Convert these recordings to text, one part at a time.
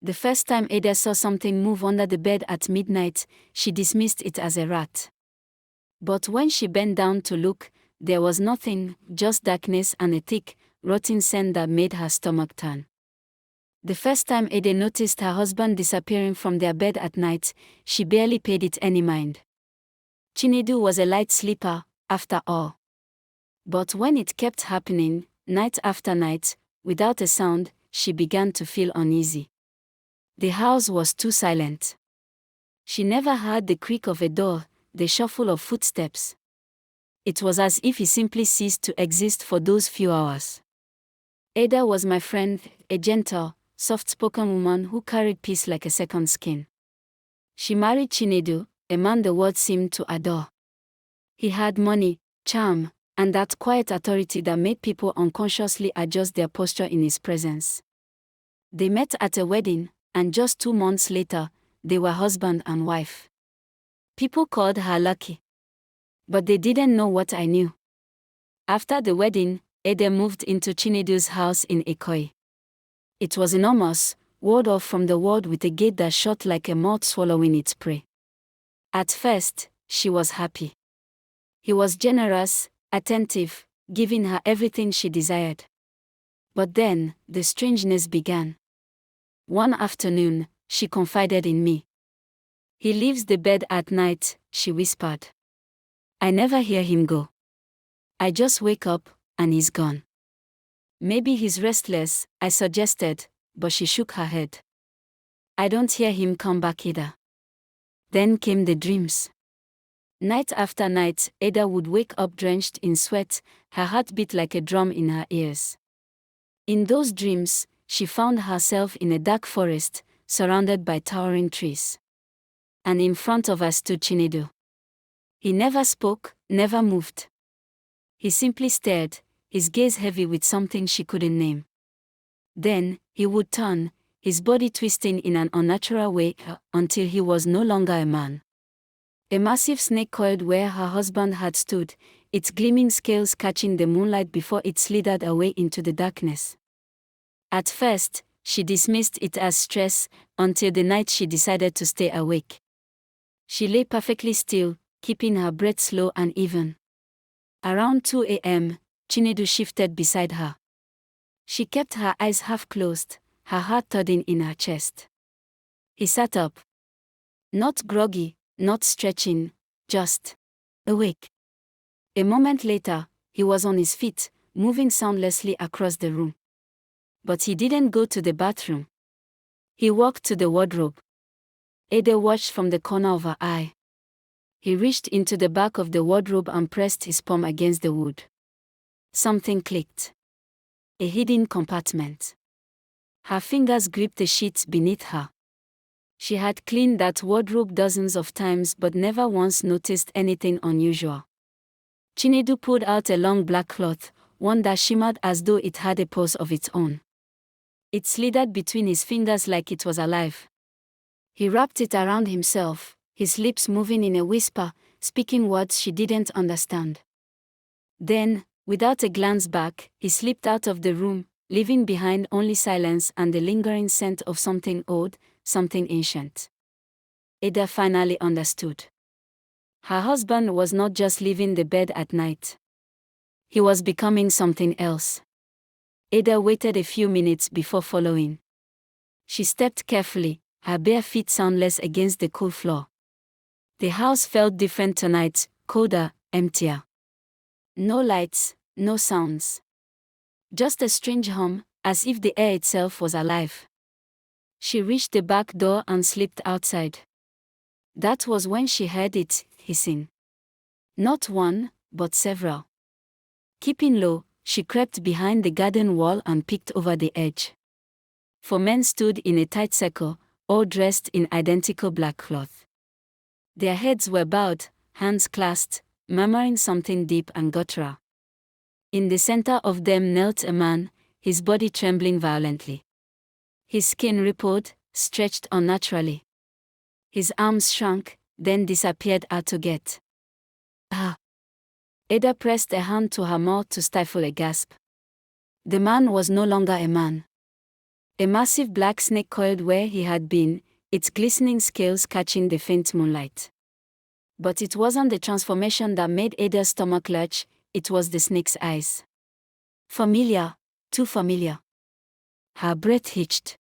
The first time Ada saw something move under the bed at midnight, she dismissed it as a rat. But when she bent down to look, there was nothing, just darkness and a thick, rotten scent that made her stomach turn. The first time Ada noticed her husband disappearing from their bed at night, she barely paid it any mind. Chinedu was a light sleeper, after all. But when it kept happening, night after night, without a sound, she began to feel uneasy. The house was too silent. She never heard the creak of a door, the shuffle of footsteps. It was as if he simply ceased to exist for those few hours. Ada was my friend, a gentle, soft-spoken woman who carried peace like a second skin. She married Chinedu, a man the world seemed to adore. He had money, charm, and that quiet authority that made people unconsciously adjust their posture in his presence. They met at a wedding, and just 2 months later, they were husband and wife. People called her lucky. But they didn't know what I knew. After the wedding, Ada moved into Chinedu's house in Ikoyi. It was enormous, walled off from the world with a gate that shut like a moth swallowing its prey. At first, she was happy. He was generous, attentive, giving her everything she desired. But then, the strangeness began. One afternoon, she confided in me. "He leaves the bed at night," she whispered. "I never hear him go. I just wake up, and he's gone." "Maybe he's restless," I suggested, but she shook her head. "I don't hear him come back either." Then came the dreams. Night after night, Ada would wake up drenched in sweat, her heart beat like a drum in her ears. In those dreams, she found herself in a dark forest, surrounded by towering trees. And in front of her stood Chinedu. He never spoke, never moved. He simply stared, his gaze heavy with something she couldn't name. Then, he would turn, his body twisting in an unnatural way, until he was no longer a man. A massive snake coiled where her husband had stood, its gleaming scales catching the moonlight before it slithered away into the darkness. At first, she dismissed it as stress, until the night she decided to stay awake. She lay perfectly still, keeping her breath slow and even. Around 2 a.m., Chinedu shifted beside her. She kept her eyes half closed, her heart thudding in her chest. He sat up. Not groggy, not stretching, just awake. A moment later, he was on his feet, moving soundlessly across the room. But he didn't go to the bathroom. He walked to the wardrobe. Ada watched from the corner of her eye. He reached into the back of the wardrobe and pressed his palm against the wood. Something clicked. A hidden compartment. Her fingers gripped the sheets beneath her. She had cleaned that wardrobe dozens of times but never once noticed anything unusual. Chinedu pulled out a long black cloth, one that shimmered as though it had a pulse of its own. It slithered between his fingers like it was alive. He wrapped it around himself, his lips moving in a whisper, speaking words she didn't understand. Then, without a glance back, he slipped out of the room, leaving behind only silence and the lingering scent of something old, something ancient. Ada finally understood. Her husband was not just leaving the bed at night. He was becoming something else. Ada waited a few minutes before following. She stepped carefully, her bare feet soundless against the cool floor. The house felt different tonight, colder, emptier. No lights, no sounds. Just a strange hum, as if the air itself was alive. She reached the back door and slipped outside. That was when she heard it hissing. Not one, but several. Keeping low, she crept behind the garden wall and peeked over the edge. 4 men stood in a tight circle, all dressed in identical black cloth. Their heads were bowed, hands clasped, murmuring something deep and guttural. In the center of them knelt a man, his body trembling violently. His skin rippled, stretched unnaturally. His arms shrunk, then disappeared altogether. Ah! Ada pressed a hand to her mouth to stifle a gasp. The man was no longer a man. A massive black snake coiled where he had been, its glistening scales catching the faint moonlight. But it wasn't the transformation that made Ada's stomach lurch, it was the snake's eyes. Familiar, too familiar. Her breath hitched.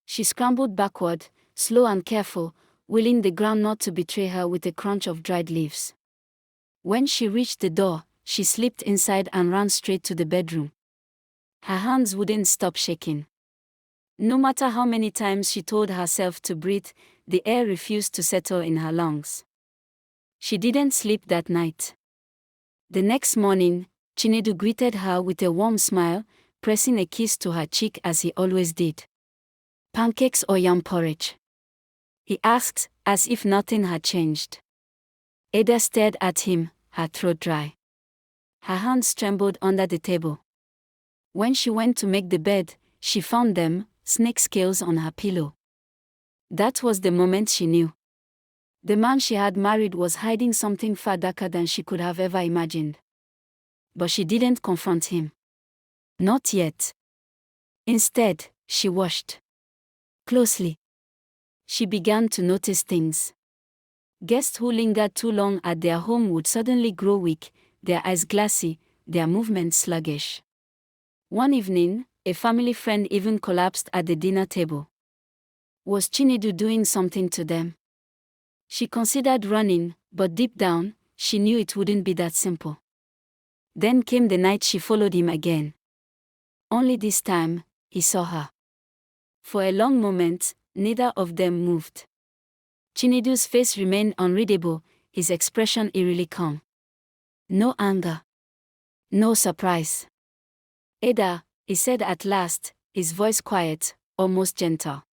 She scrambled backward, slow and careful, willing the ground not to betray her with a crunch of dried leaves. When she reached the door, she slipped inside and ran straight to the bedroom. Her hands wouldn't stop shaking. No matter how many times she told herself to breathe, the air refused to settle in her lungs. She didn't sleep that night. The next morning, Chinedu greeted her with a warm smile, pressing a kiss to her cheek as he always did. "Pancakes or yam porridge?" he asked, as if nothing had changed. Ada stared at him, her throat dry. Her hands trembled under the table. When she went to make the bed, she found them, snake scales on her pillow. That was the moment she knew. The man she had married was hiding something far darker than she could have ever imagined. But she didn't confront him. Not yet. Instead, she watched closely. She began to notice things. Guests who lingered too long at their home would suddenly grow weak, their eyes glassy, their movements sluggish. One evening, a family friend even collapsed at the dinner table. Was Chinedu doing something to them? She considered running, but deep down, she knew it wouldn't be that simple. Then came the night she followed him again. Only this time, he saw her. For a long moment, neither of them moved. Chinedu's face remained unreadable, his expression eerily calm. No anger. No surprise. "Ada," he said at last, his voice quiet, almost gentle.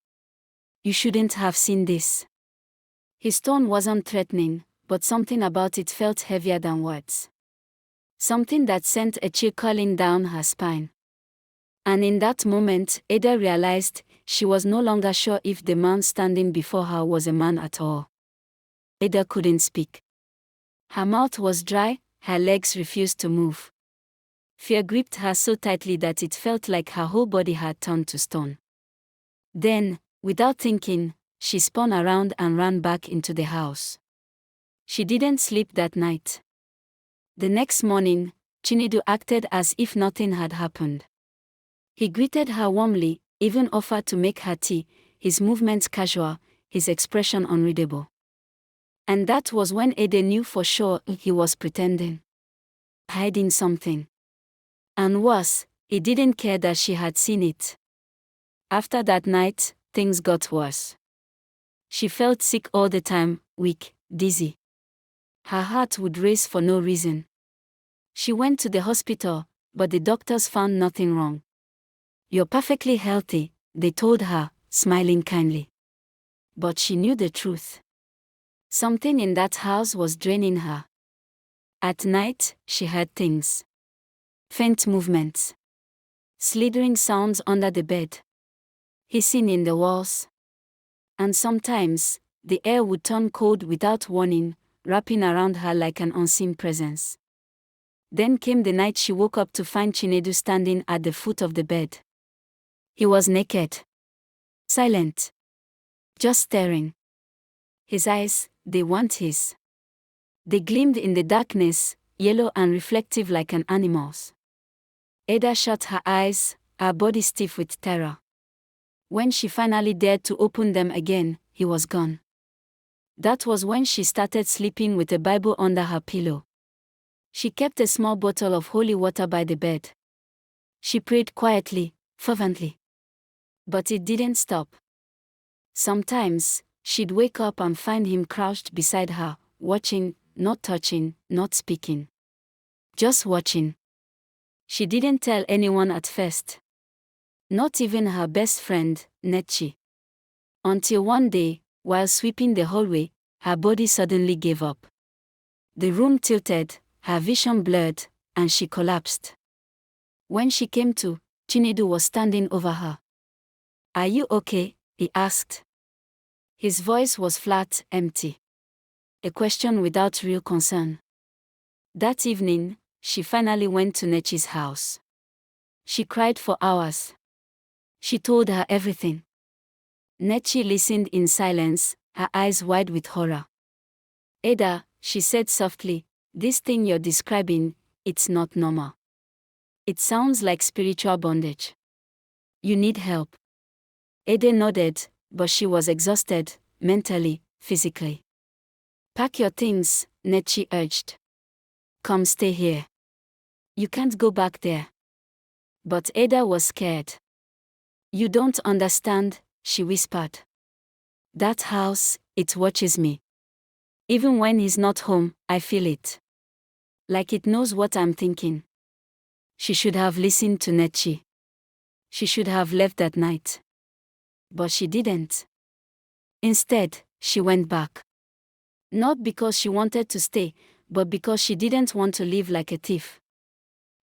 "You shouldn't have seen this." His tone wasn't threatening, but something about it felt heavier than words. Something that sent a chill curling down her spine. And in that moment, Ada realized she was no longer sure if the man standing before her was a man at all. Ada couldn't speak. Her mouth was dry, her legs refused to move. Fear gripped her so tightly that it felt like her whole body had turned to stone. Then, without thinking, she spun around and ran back into the house. She didn't sleep that night. The next morning, Chinedu acted as if nothing had happened. He greeted her warmly, even offered to make her tea, his movements casual, his expression unreadable. And that was when Ada knew for sure he was pretending. Hiding something. And worse, he didn't care that she had seen it. After that night, things got worse. She felt sick all the time, weak, dizzy. Her heart would race for no reason. She went to the hospital, but the doctors found nothing wrong. "You're perfectly healthy," they told her, smiling kindly. But she knew the truth. Something in that house was draining her. At night, she heard things. Faint movements. Slithering sounds under the bed. Hissing in the walls. And sometimes, the air would turn cold without warning, wrapping around her like an unseen presence. Then came the night she woke up to find Chinedu standing at the foot of the bed. He was naked. Silent. Just staring. His eyes, they weren't his. They gleamed in the darkness, yellow and reflective like an animal's. Ada shut her eyes, her body stiff with terror. When she finally dared to open them again, he was gone. That was when she started sleeping with a Bible under her pillow. She kept a small bottle of holy water by the bed. She prayed quietly, fervently. But it didn't stop. Sometimes, she'd wake up and find him crouched beside her, watching, not touching, not speaking. Just watching. She didn't tell anyone at first. Not even her best friend, Nechi. Until one day, while sweeping the hallway, her body suddenly gave up. The room tilted, her vision blurred, and she collapsed. When she came to, Chinedu was standing over her. "Are you okay?" he asked. His voice was flat, empty. A question without real concern. That evening, she finally went to Nechi's house. She cried for hours. She told her everything. Nechi listened in silence, her eyes wide with horror. Ada, she said softly, this thing you're describing, it's not normal. It sounds like spiritual bondage. You need help. Ada nodded, but she was exhausted, mentally, physically. Pack your things, Nechi urged. Come stay here. You can't go back there. But Ada was scared. You don't understand, she whispered. That house, it watches me. Even when he's not home, I feel it. Like it knows what I'm thinking. She should have listened to Nechi. She should have left that night. But she didn't. Instead, she went back. Not because she wanted to stay, but because she didn't want to live like a thief.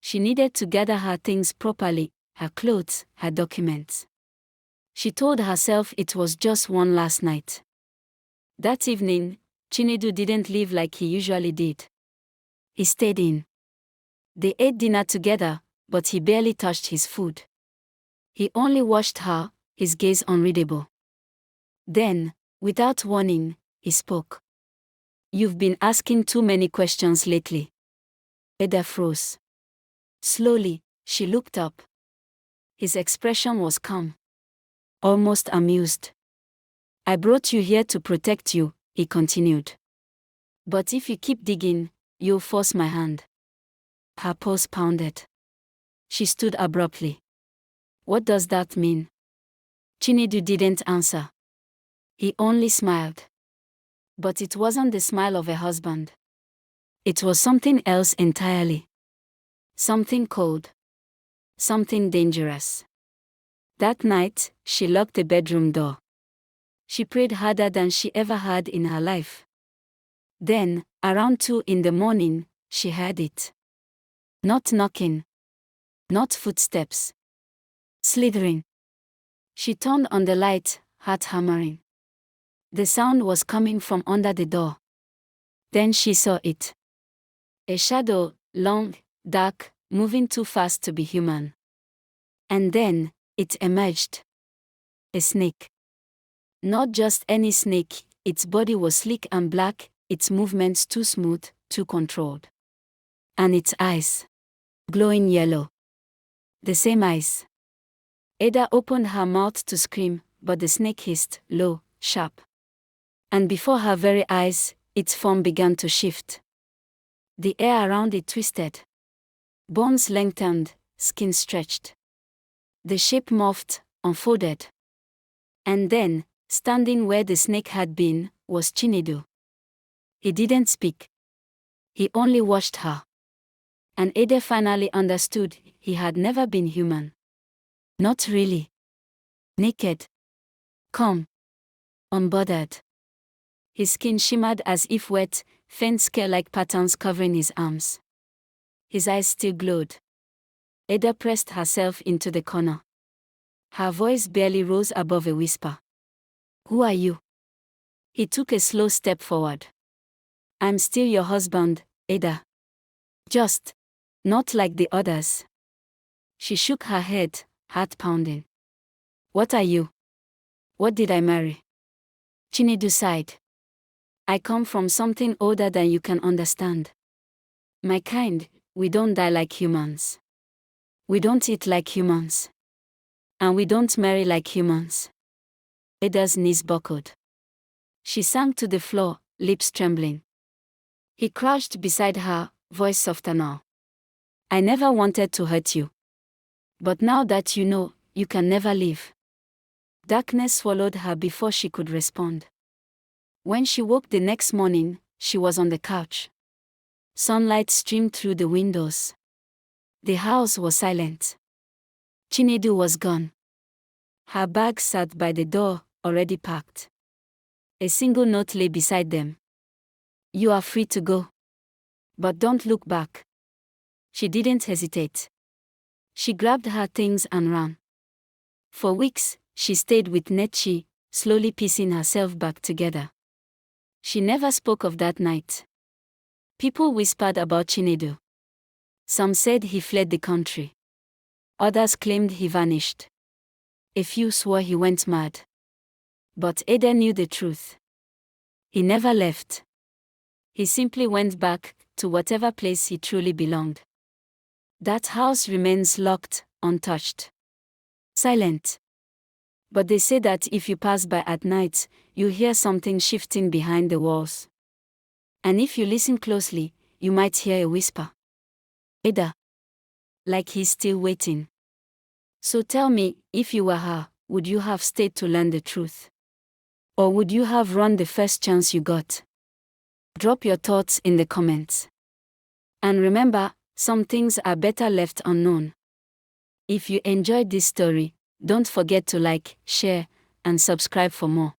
She needed to gather her things properly, her clothes, her documents. She told herself it was just one last night. That evening, Chinedu didn't leave like he usually did. He stayed in. They ate dinner together, but he barely touched his food. He only watched her, his gaze unreadable. Then, without warning, he spoke. You've been asking too many questions lately. Ada froze. Slowly, she looked up. His expression was calm. Almost amused. I brought you here to protect you, he continued. But if you keep digging, you'll force my hand. Her pulse pounded. She stood abruptly. What does that mean? Chinedu didn't answer. He only smiled. But it wasn't the smile of a husband. It was something else entirely. Something cold. Something dangerous. That night, she locked the bedroom door. She prayed harder than she ever had in her life. Then, around 2 a.m, she heard it. Not knocking. Not footsteps. Slithering. She turned on the light, heart hammering. The sound was coming from under the door. Then she saw it. A shadow, long, dark, moving too fast to be human. And then, it emerged. A snake. Not just any snake, its body was sleek and black, its movements too smooth, too controlled. And its eyes. Glowing yellow. The same eyes. Ada opened her mouth to scream, but the snake hissed, low, sharp. And before her very eyes, its form began to shift. The air around it twisted. Bones lengthened, skin stretched. The shape morphed, unfolded. And then, standing where the snake had been, was Chinedu. He didn't speak. He only watched her. And Ada finally understood he had never been human. Not really. Naked. Calm. Unbothered. His skin shimmered as if wet, faint scale-like patterns covering his arms. His eyes still glowed. Ada pressed herself into the corner. Her voice barely rose above a whisper. Who are you? He took a slow step forward. I'm still your husband, Ada. Just not like the others. She shook her head, heart pounding. What are you? What did I marry? Chinedu sighed. I come from something older than you can understand. My kind, we don't die like humans. We don't eat like humans. And we don't marry like humans. Ada's knees buckled. She sank to the floor, lips trembling. He crouched beside her, voice softer now. I never wanted to hurt you. But now that you know, you can never leave. Darkness swallowed her before she could respond. When she woke the next morning, she was on the couch. Sunlight streamed through the windows. The house was silent. Chinedu was gone. Her bag sat by the door, already packed. A single note lay beside them. You are free to go. But don't look back. She didn't hesitate. She grabbed her things and ran. For weeks, she stayed with Nechi, slowly piecing herself back together. She never spoke of that night. People whispered about Chinedu. Some said he fled the country. Others claimed he vanished. A few swore he went mad. But Ada knew the truth. He never left. He simply went back to whatever place he truly belonged. That house remains locked, untouched, silent. But they say that if you pass by at night, you hear something shifting behind the walls. And if you listen closely, you might hear a whisper. Ada. Like he's still waiting. So tell me, if you were her, would you have stayed to learn the truth? Or would you have run the first chance you got? Drop your thoughts in the comments. And remember, some things are better left unknown. If you enjoyed this story, don't forget to like, share, and subscribe for more.